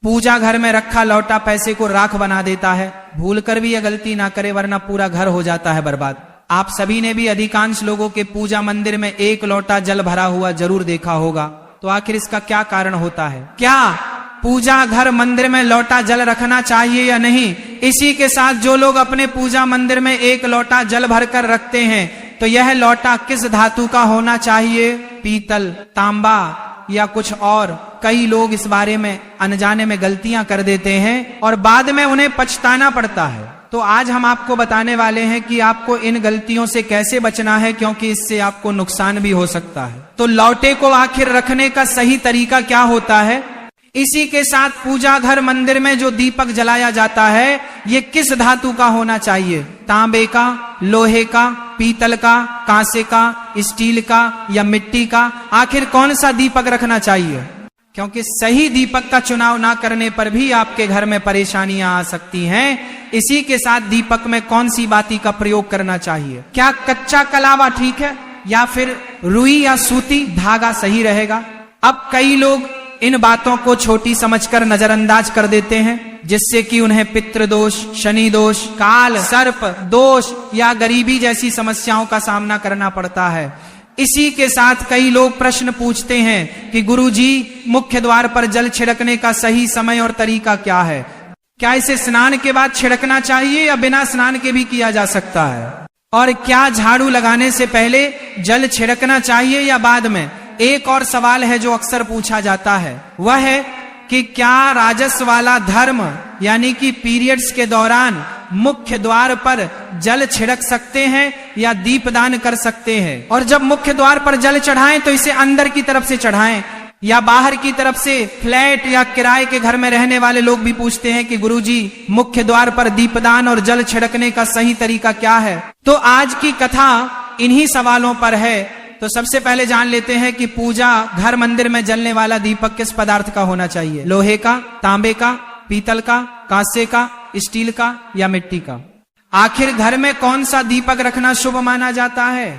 पूजा घर में रखा लौटा पैसे को राख बना देता है। भूल कर भी यह गलती ना करे वरना पूरा घर हो जाता है बर्बाद। आप सभी ने भी अधिकांश लोगों के पूजा मंदिर में एक लोटा जल भरा हुआ जरूर देखा होगा। तो आखिर इसका क्या कारण होता है? क्या पूजा घर मंदिर में लोटा जल रखना चाहिए या नहीं? इसी के साथ जो लोग अपने पूजा मंदिर में एक लोटा जल भरकर रखते हैं तो यह लोटा किस धातु का होना चाहिए? पीतल, तांबा या कुछ और? कई लोग इस बारे में अनजाने में गलतियां कर देते हैं और बाद में उन्हें पछताना पड़ता है। तो आज हम आपको बताने वाले हैं कि आपको इन गलतियों से कैसे बचना है, क्योंकि इससे आपको नुकसान भी हो सकता है। तो लौटे को आखिर रखने का सही तरीका क्या होता है? इसी के साथ पूजा घर मंदिर में जो दीपक जलाया जाता है ये किस धातु का होना चाहिए? तांबे का, लोहे का, पीतल का, कांसे का, स्टील का या मिट्टी का? आखिर कौन सा दीपक रखना चाहिए? क्योंकि सही दीपक का चुनाव ना करने पर भी आपके घर में परेशानियां आ सकती हैं। इसी के साथ दीपक में कौन सी बाती का प्रयोग करना चाहिए? क्या कच्चा कलावा ठीक है या फिर रुई या सूती धागा सही रहेगा? अब कई लोग इन बातों को छोटी समझकर नजरअंदाज कर देते हैं, जिससे कि उन्हें पितृ दोष, शनि दोष, काल सर्प दोष या गरीबी जैसी समस्याओं का सामना करना पड़ता है। इसी के साथ कई लोग प्रश्न पूछते हैं कि गुरुजी, मुख्य द्वार पर जल छिड़कने का सही समय और तरीका क्या है? क्या इसे स्नान के बाद छिड़कना चाहिए या बिना स्नान के भी किया जा सकता है? और क्या झाड़ू लगाने से पहले जल छिड़कना चाहिए या बाद में? एक और सवाल है जो अक्सर पूछा जाता है, वह है कि क्या राजस वाला धर्म यानी कि पीरियड्स के दौरान मुख्य द्वार पर जल छिड़क सकते हैं या दीपदान कर सकते हैं? और जब मुख्य द्वार पर जल चढ़ाएं तो इसे अंदर की तरफ से चढ़ाएं या बाहर की तरफ से? फ्लैट या किराए के घर में रहने वाले लोग भी पूछते हैं कि गुरुजी, मुख्य द्वार पर दीपदान और जल छिड़कने का सही तरीका क्या है? तो आज की कथा इन्हीं सवालों पर है। तो सबसे पहले जान लेते हैं कि पूजा घर मंदिर में जलने वाला दीपक किस पदार्थ का होना चाहिए? लोहे का, तांबे का, पीतल का, कांसे का, स्टील का या मिट्टी का? आखिर घर में कौन सा दीपक रखना शुभ माना जाता है?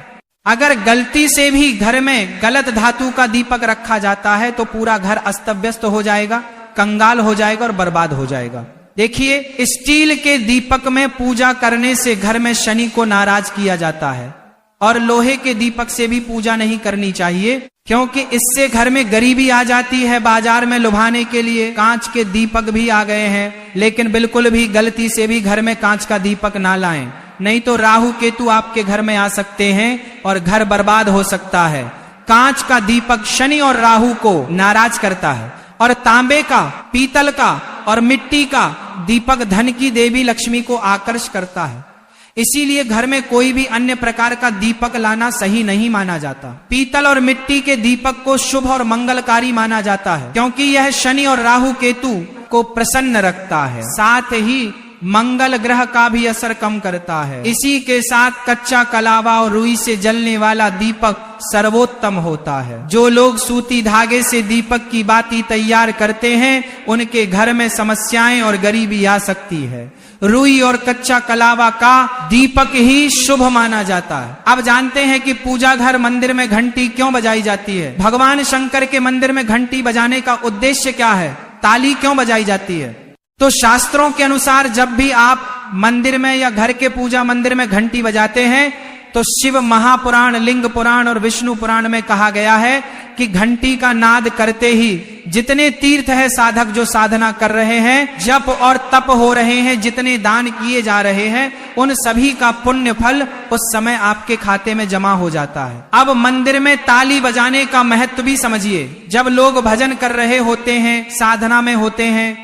अगर गलती से भी घर में गलत धातु का दीपक रखा जाता है तो पूरा घर अस्त व्यस्त हो जाएगा, कंगाल हो जाएगा और बर्बाद हो जाएगा। देखिए, स्टील के दीपक में पूजा करने से घर में शनि को नाराज किया जाता है और लोहे के दीपक से भी पूजा नहीं करनी चाहिए, क्योंकि इससे घर में गरीबी आ जाती है। बाजार में लुभाने के लिए कांच के दीपक भी आ गए हैं, लेकिन बिल्कुल भी गलती से भी घर में कांच का दीपक ना लाएं, नहीं तो राहु केतु आपके घर में आ सकते हैं और घर बर्बाद हो सकता है। कांच का दीपक शनि और राहु को नाराज करता है और तांबे का, पीतल का और मिट्टी का दीपक धन की देवी लक्ष्मी को आकर्षित करता है। इसीलिए घर में कोई भी अन्य प्रकार का दीपक लाना सही नहीं माना जाता। पीतल और मिट्टी के दीपक को शुभ और मंगलकारी माना जाता है, क्योंकि यह शनि और राहु केतु को प्रसन्न रखता है, साथ ही मंगल ग्रह का भी असर कम करता है। इसी के साथ कच्चा कलावा और रुई से जलने वाला दीपक सर्वोत्तम होता है। जो लोग सूती धागे से दीपक की बाती तैयार करते हैं उनके घर में समस्याएं और गरीबी आ सकती है। रुई और कच्चा कलावा का दीपक ही शुभ माना जाता है। अब जानते हैं कि पूजा घर मंदिर में घंटी क्यों बजाई जाती है? भगवान शंकर के मंदिर में घंटी बजाने का उद्देश्य क्या है? ताली क्यों बजाई जाती है? तो शास्त्रों के अनुसार जब भी आप मंदिर में या घर के पूजा मंदिर में घंटी बजाते हैं तो शिव महापुराण, लिंग पुराण और विष्णु पुराण में कहा गया है कि घंटी का नाद करते ही जितने तीर्थ है साधक जो साधना कर रहे हैं, जप और तप हो रहे हैं, जितने दान किए जा रहे हैं, उन सभी का पुण्य फल उस समय आपके खाते में जमा हो जाता है। अब मंदिर में ताली बजाने का महत्व भी समझिए। जब लोग भजन कर रहे होते हैं, साधना में होते हैं,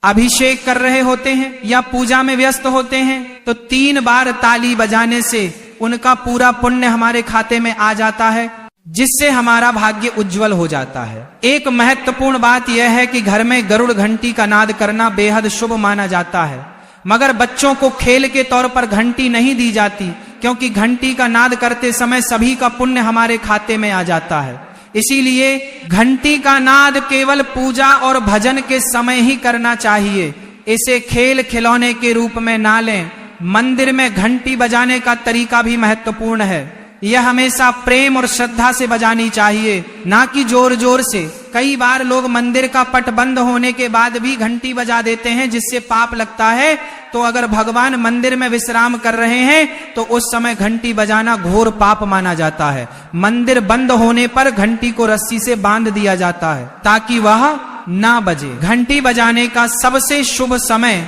अभिषेक कर रहे होते हैं या पूजा में व्यस्त होते हैं, तो 3 बार ताली बजाने से उनका पूरा पुण्य हमारे खाते में आ जाता है, जिससे हमारा भाग्य उज्जवल हो जाता है। एक महत्वपूर्ण बात यह है कि घर में गरुड़ घंटी का नाद करना बेहद शुभ माना जाता है, मगर बच्चों को खेल के तौर पर घंटी नहीं दी जाती, क्योंकि घंटी का नाद करते समय सभी का पुण्य हमारे खाते में आ जाता है। इसीलिए घंटी का नाद केवल पूजा और भजन के समय ही करना चाहिए। इसे खेल खिलौने के रूप में ना लें। मंदिर में घंटी बजाने का तरीका भी महत्वपूर्ण है। यह हमेशा प्रेम और श्रद्धा से बजानी चाहिए, ना कि जोर जोर से। कई बार लोग मंदिर का पट बंद होने के बाद भी घंटी बजा देते हैं, जिससे पाप लगता है। तो अगर भगवान मंदिर में विश्राम कर रहे हैं तो उस समय घंटी बजाना घोर पाप माना जाता है। मंदिर बंद होने पर घंटी को रस्सी से बांध दिया जाता है ताकि वह ना बजे। घंटी बजाने का सबसे शुभ समय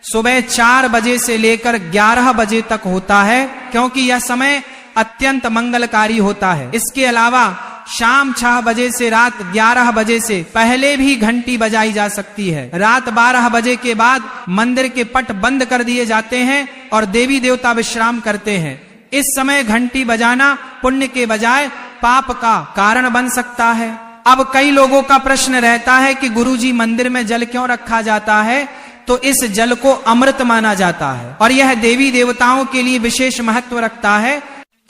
सुबह 4 बजे से लेकर 11 बजे तक होता है, क्योंकि यह समय अत्यंत मंगलकारी होता है। इसके अलावा शाम 6 बजे से रात 11 बजे से पहले भी घंटी बजाई जा सकती है। रात 12 बजे के बाद मंदिर के पट बंद कर दिए जाते हैं और देवी देवता विश्राम करते हैं। इस समय घंटी बजाना पुण्य के बजाय पाप का कारण बन सकता है। अब कई लोगों का प्रश्न रहता है कि गुरुजी मंदिर में जल क्यों रखा जाता है? तो इस जल को अमृत माना जाता है और यह देवी देवताओं के लिए विशेष महत्व रखता है,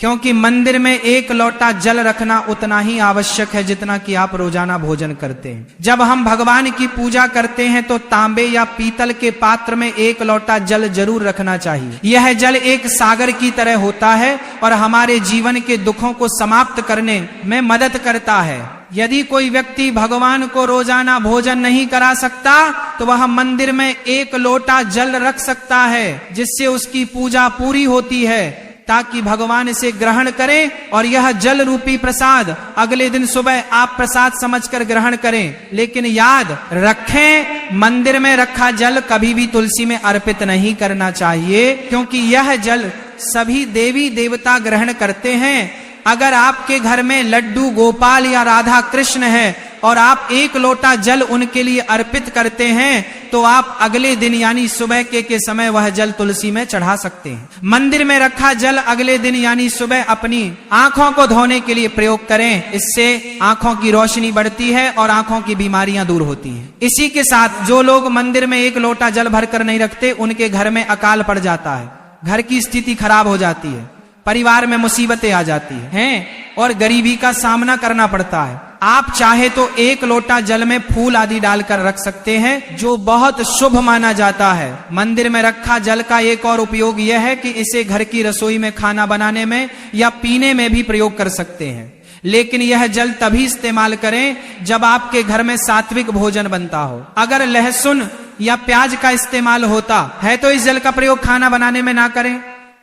क्योंकि मंदिर में 1 लोटा जल रखना उतना ही आवश्यक है जितना कि आप रोजाना भोजन करते हैं। जब हम भगवान की पूजा करते हैं तो तांबे या पीतल के पात्र में 1 लोटा जल जरूर रखना चाहिए। यह जल एक सागर की तरह होता है और हमारे जीवन के दुखों को समाप्त करने में मदद करता है। यदि कोई व्यक्ति भगवान को रोजाना भोजन नहीं करा सकता तो वह मंदिर में 1 लोटा जल रख सकता है, जिससे उसकी पूजा पूरी होती है, ताकि भगवान इसे ग्रहण करें और यह जल रूपी प्रसाद अगले दिन सुबह आप प्रसाद समझकर ग्रहण करें। लेकिन याद रखें, मंदिर में रखा जल कभी भी तुलसी में अर्पित नहीं करना चाहिए, क्योंकि यह जल सभी देवी देवता ग्रहण करते हैं। अगर आपके घर में लड्डू गोपाल या राधा कृष्ण है और आप 1 लोटा जल उनके लिए अर्पित करते हैं तो आप अगले दिन यानी सुबह के समय वह जल तुलसी में चढ़ा सकते हैं। मंदिर में रखा जल अगले दिन यानी सुबह अपनी आंखों को धोने के लिए प्रयोग करें। इससे आंखों की रोशनी बढ़ती है और आंखों की बीमारियां दूर होती हैं। इसी के साथ जो लोग मंदिर में 1 लोटा जल भरकर नहीं रखते, उनके घर में अकाल पड़ जाता है, घर की स्थिति खराब हो जाती है, परिवार में मुसीबतें आ जाती हैं और गरीबी का सामना करना पड़ता है। आप चाहे तो 1 लोटा जल में फूल आदि डालकर रख सकते हैं, जो बहुत शुभ माना जाता है। मंदिर में रखा जल का एक और उपयोग यह है कि इसे घर की रसोई में खाना बनाने में या पीने में भी प्रयोग कर सकते हैं। लेकिन यह जल तभी इस्तेमाल करें जब आपके घर में सात्विक भोजन बनता हो। अगर लहसुन या प्याज का इस्तेमाल होता है तो इस जल का प्रयोग खाना बनाने में ना करें।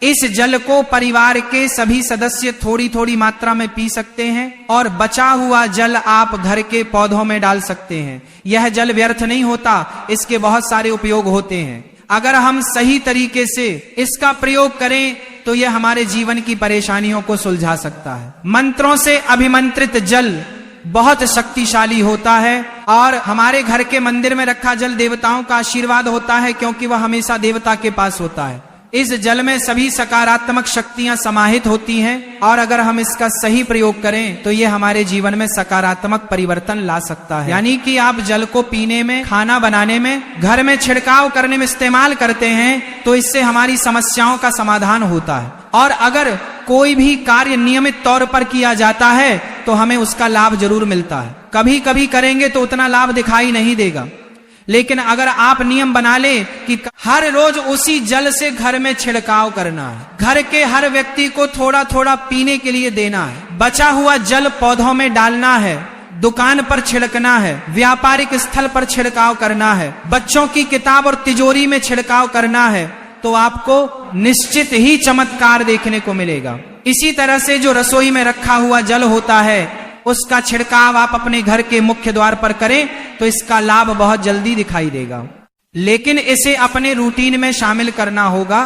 इस जल को परिवार के सभी सदस्य थोड़ी थोड़ी मात्रा में पी सकते हैं और बचा हुआ जल आप घर के पौधों में डाल सकते हैं। यह जल व्यर्थ नहीं होता, इसके बहुत सारे उपयोग होते हैं। अगर हम सही तरीके से इसका प्रयोग करें तो यह हमारे जीवन की परेशानियों को सुलझा सकता है। मंत्रों से अभिमंत्रित जल बहुत शक्तिशाली होता है और हमारे घर के मंदिर में रखा जल देवताओं का आशीर्वाद होता है, क्योंकि वह हमेशा देवता के पास होता है। इस जल में सभी सकारात्मक शक्तियां समाहित होती हैं और अगर हम इसका सही प्रयोग करें तो ये हमारे जीवन में सकारात्मक परिवर्तन ला सकता है। यानी कि आप जल को पीने में, खाना बनाने में, घर में छिड़काव करने में इस्तेमाल करते हैं तो इससे हमारी समस्याओं का समाधान होता है। और अगर कोई भी कार्य नियमित तौर पर किया जाता है तो हमें उसका लाभ जरूर मिलता है। कभी कभी करेंगे तो उतना लाभ दिखाई नहीं देगा, लेकिन अगर आप नियम बना ले कि हर रोज उसी जल से घर में छिड़काव करना है, घर के हर व्यक्ति को थोड़ा थोड़ा पीने के लिए देना है, बचा हुआ जल पौधों में डालना है, दुकान पर छिड़कना है, व्यापारिक स्थल पर छिड़काव करना है, बच्चों की किताब और तिजोरी में छिड़काव करना है, तो आपको निश्चित ही चमत्कार देखने को मिलेगा। इसी तरह से जो रसोई में रखा हुआ जल होता है उसका छिड़काव आप अपने घर के मुख्य द्वार पर करें तो इसका लाभ बहुत जल्दी दिखाई देगा। लेकिन इसे अपने रूटीन में शामिल करना होगा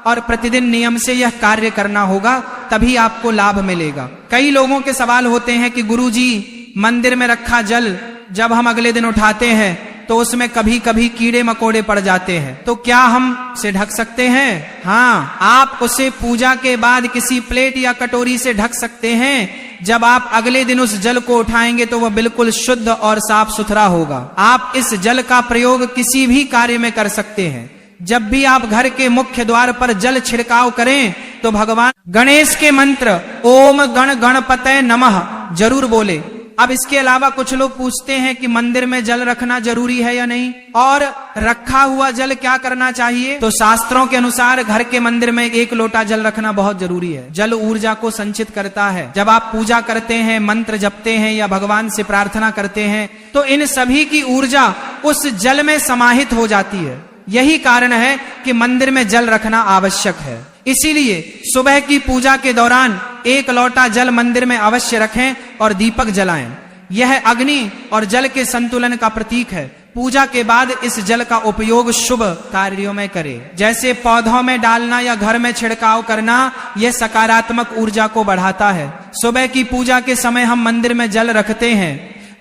और प्रतिदिन नियम से यह कार्य करना होगा, तभी आपको लाभ मिलेगा। कई लोगों के सवाल होते हैं कि गुरुजी, मंदिर में रखा जल जब हम अगले दिन उठाते हैं तो उसमें कभी कभी कीड़े मकोड़े पड़ जाते हैं, तो क्या हम उसे ढक सकते हैं? हाँ, आप उसे पूजा के बाद किसी प्लेट या कटोरी से ढक सकते हैं। जब आप अगले दिन उस जल को उठाएंगे तो वह बिल्कुल शुद्ध और साफ सुथरा होगा। आप इस जल का प्रयोग किसी भी कार्य में कर सकते हैं। जब भी आप घर के मुख्य द्वार पर जल छिड़काव करें तो भगवान गणेश के मंत्र ओम गण गणपतये नमः जरूर बोले। अब इसके अलावा कुछ लोग पूछते हैं कि मंदिर में जल रखना जरूरी है या नहीं, और रखा हुआ जल क्या करना चाहिए। तो शास्त्रों के अनुसार घर के मंदिर में 1 लोटा जल रखना बहुत जरूरी है। जल ऊर्जा को संचित करता है। जब आप पूजा करते हैं, मंत्र जपते हैं या भगवान से प्रार्थना करते हैं, तो इन सभी की ऊर्जा उस जल में समाहित हो जाती है। यही कारण है कि मंदिर में जल रखना आवश्यक है। इसीलिए सुबह की पूजा के दौरान 1 लोटा जल मंदिर में अवश्य रखें और दीपक जलाएं। यह अग्नि और जल के संतुलन का प्रतीक है। पूजा के बाद इस जल का उपयोग शुभ कार्यों में करें, जैसे पौधों में डालना या घर में छिड़काव करना। यह सकारात्मक ऊर्जा को बढ़ाता है। सुबह की पूजा के समय हम मंदिर में जल रखते हैं।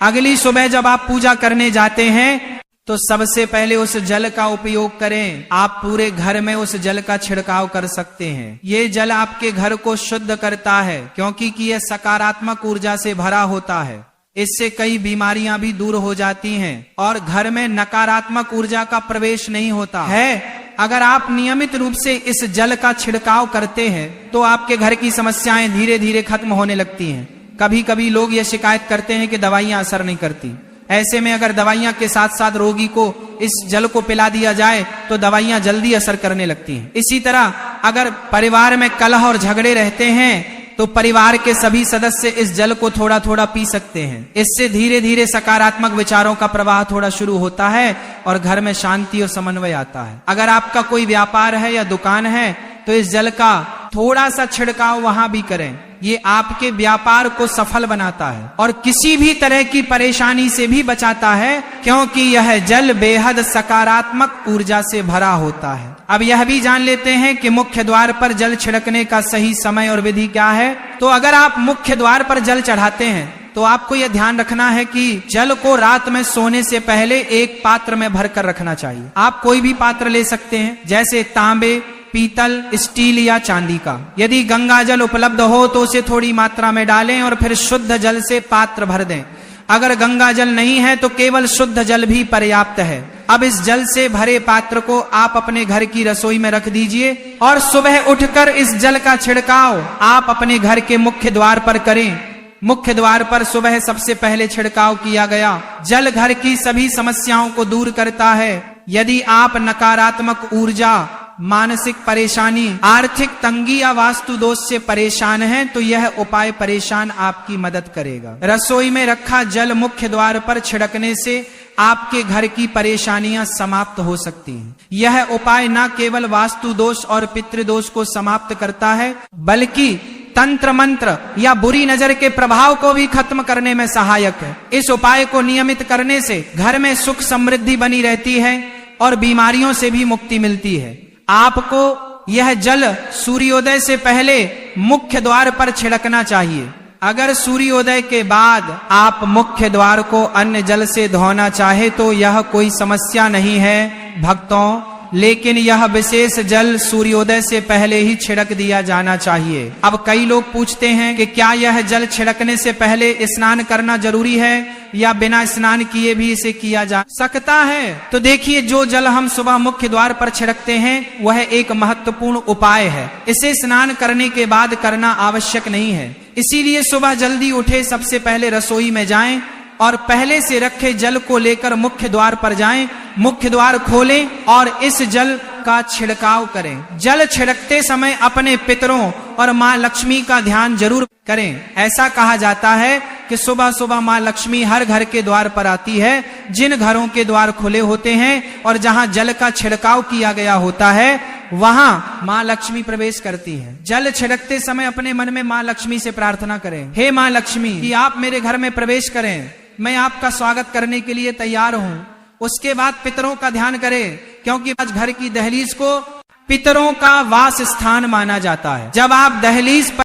अगली सुबह जब आप पूजा करने जाते हैं तो सबसे पहले उस जल का उपयोग करें। आप पूरे घर में उस जल का छिड़काव कर सकते हैं। ये जल आपके घर को शुद्ध करता है, क्योंकि यह सकारात्मक ऊर्जा से भरा होता है। इससे कई बीमारियां भी दूर हो जाती हैं और घर में नकारात्मक ऊर्जा का प्रवेश नहीं होता है। अगर आप नियमित रूप से इस जल का छिड़काव करते हैं तो आपके घर की समस्याएं धीरे धीरे खत्म होने लगती हैं। कभी कभी लोग ये शिकायत करते हैं कि दवाइयां असर नहीं करती। ऐसे में अगर दवाइयां के साथ साथ रोगी को इस जल को पिला दिया जाए तो दवाइयां जल्दी असर करने लगती हैं। इसी तरह अगर परिवार में कलह और झगड़े रहते हैं तो परिवार के सभी सदस्य इस जल को थोड़ा थोड़ा पी सकते हैं। इससे धीरे धीरे सकारात्मक विचारों का प्रवाह थोड़ा शुरू होता है और घर में शांति और समन्वय आता है। अगर आपका कोई व्यापार है या दुकान है तो इस जल का थोड़ा सा छिड़काव वहां भी करें। ये आपके व्यापार को सफल बनाता है और किसी भी तरह की परेशानी से भी बचाता है, क्योंकि यह जल बेहद सकारात्मक ऊर्जा से भरा होता है। अब यह भी जान लेते हैं कि मुख्य द्वार पर जल छिड़कने का सही समय और विधि क्या है। तो अगर आप मुख्य द्वार पर जल चढ़ाते हैं तो आपको यह ध्यान रखना है कि जल को रात में सोने से पहले एक पात्र में भरकर रखना चाहिए। आप कोई भी पात्र ले सकते हैं, जैसे तांबे, पीतल, स्टील या चांदी का। यदि गंगा जल उपलब्ध हो तो उसे थोड़ी मात्रा में डालें और फिर शुद्ध जल से पात्र भर दें। अगर गंगा जल नहीं है तो केवल शुद्ध जल भी पर्याप्त है। अब इस जल से भरे पात्र को आप अपने घर की रसोई में रख दीजिए और सुबह उठकर इस जल का छिड़काव आप अपने घर के मुख्य द्वार पर करें। मुख्य द्वार पर सुबह सबसे पहले छिड़काव किया गया जल घर की सभी समस्याओं को दूर करता है। यदि आप नकारात्मक ऊर्जा, मानसिक परेशानी, आर्थिक तंगी या वास्तु दोष से परेशान हैं तो यह उपाय परेशान आपकी मदद करेगा। रसोई में रखा जल मुख्य द्वार पर छिड़कने से आपके घर की परेशानियां समाप्त हो सकती हैं। यह उपाय न केवल वास्तु दोष और पितृदोष को समाप्त करता है, बल्कि तंत्र मंत्र या बुरी नजर के प्रभाव को भी खत्म करने में सहायक है। इस उपाय को नियमित करने से घर में सुख समृद्धि बनी रहती है और बीमारियों से भी मुक्ति मिलती है। आपको यह जल सूर्योदय से पहले मुख्य द्वार पर छिड़कना चाहिए। अगर सूर्योदय के बाद आप मुख्य द्वार को अन्य जल से धोना चाहे तो यह कोई समस्या नहीं है भक्तों, लेकिन यह विशेष जल सूर्योदय से पहले ही छिड़क दिया जाना चाहिए। अब कई लोग पूछते हैं कि क्या यह जल छिड़कने से पहले स्नान करना जरूरी है या बिना स्नान किए भी इसे किया जा सकता है। तो देखिए, जो जल हम सुबह मुख्य द्वार पर छिड़कते हैं वह एक महत्वपूर्ण उपाय है। इसे स्नान करने के बाद करना आवश्यक नहीं है। इसीलिए सुबह जल्दी उठे, सबसे पहले रसोई में जाएं और पहले से रखे जल को लेकर मुख्य द्वार पर जाएं, मुख्य द्वार खोलें और इस जल का छिड़काव करें। जल छिड़कते समय अपने पितरों और माँ लक्ष्मी का ध्यान जरूर करें। ऐसा कहा जाता है कि सुबह सुबह माँ लक्ष्मी हर घर के द्वार पर आती है। जिन घरों के द्वार खुले होते हैं और जहाँ जल का छिड़काव किया गया होता है वहां माँ लक्ष्मी प्रवेश करती है। जल छिड़कते समय अपने मन में माँ लक्ष्मी से प्रार्थना करें, हे माँ लक्ष्मी कि आप मेरे घर में प्रवेश करें, मैं आपका स्वागत करने के लिए तैयार हूँ। उसके बाद पितरों का ध्यान करें, क्योंकि आज घर की दहलीज को पितरों का वास स्थान माना जाता है। जब आप दहलीज पर